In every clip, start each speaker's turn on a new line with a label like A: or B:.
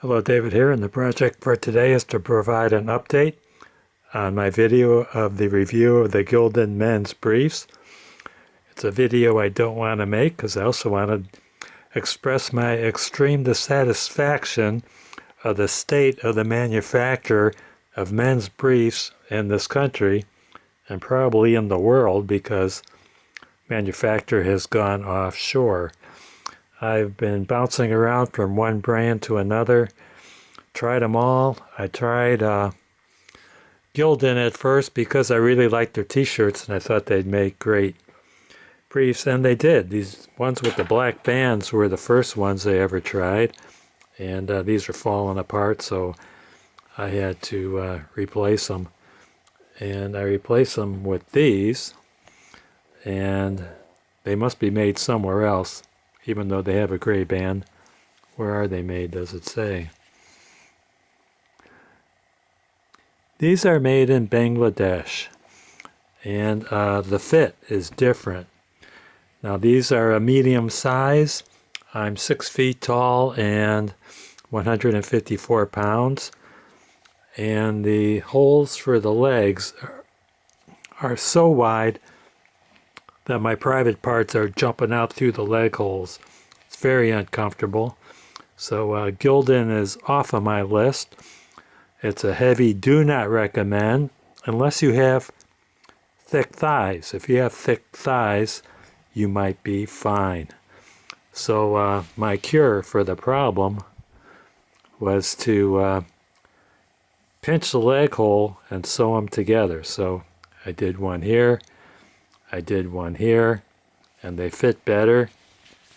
A: Hello, David here, and the project for today is to provide an update on my video of the review of the Gildan men's briefs. It's a video I don't want to make because I also want to express my extreme dissatisfaction of the state of the manufacture of men's briefs in this country and probably in the world because manufacture has gone offshore. I've been bouncing around from one brand to another, tried them all. I tried Gildan at first because I really liked their t-shirts and I thought they'd make great briefs, and they did. These ones with the black bands were the first ones I ever tried, and these are falling apart, so I had to replace them. And I replaced them with these, and they must be made somewhere else, even though they have a gray band. Where are they made, does it say? These are made in Bangladesh, and the fit is different. Now these are a medium size. I'm 6 feet tall and 154 pounds, and the holes for the legs are so wide that my private parts are jumping out through the leg holes. It's very uncomfortable. So Gildan is off of my list. It's a heavy do not recommend unless you have thick thighs. If you have thick thighs, you might be fine. So my cure for the problem was to pinch the leg hole and sew them together. So I did one here, I did one here, and they fit better.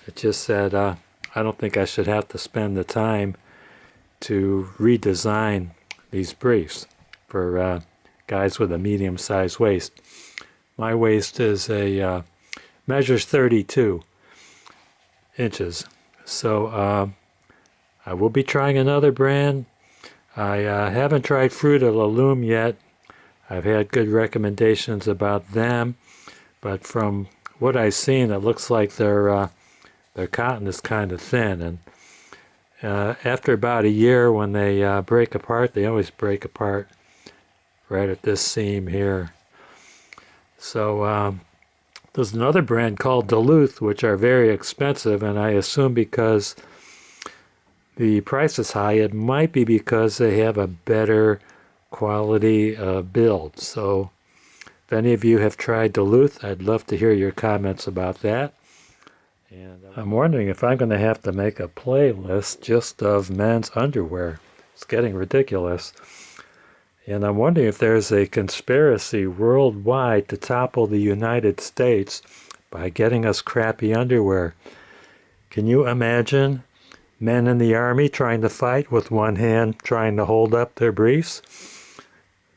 A: It just said I don't think I should have to spend the time to redesign these briefs for guys with a medium-sized waist. My waist is measures 32 inches. So I will be trying another brand. I haven't tried Fruit of the Loom yet. I've had good recommendations about them, but from what I've seen, it looks like their cotton is kind of thin, and after about a year, when they break apart, they always break apart right at this seam here. So there's another brand called Duluth, which are very expensive, and I assume because the price is high, it might be because they have a better quality build. So if any of you have tried Duluth, I'd love to hear your comments about that. And I'm wondering if I'm going to have to make a playlist just of men's underwear. It's getting ridiculous. And I'm wondering if there's a conspiracy worldwide to topple the United States by getting us crappy underwear. Can you imagine men in the army trying to fight with one hand trying to hold up their briefs?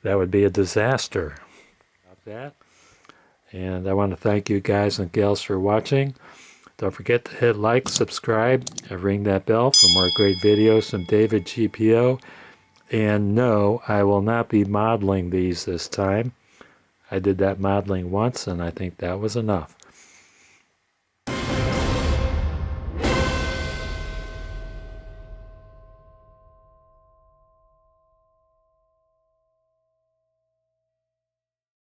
A: That would be a disaster. About that. And I want to thank you guys and gals for watching. Don't forget to hit like, subscribe, and ring that bell for more great videos from David GPO. And no, I will not be modeling these this time. I did that modeling once, and I think that was enough.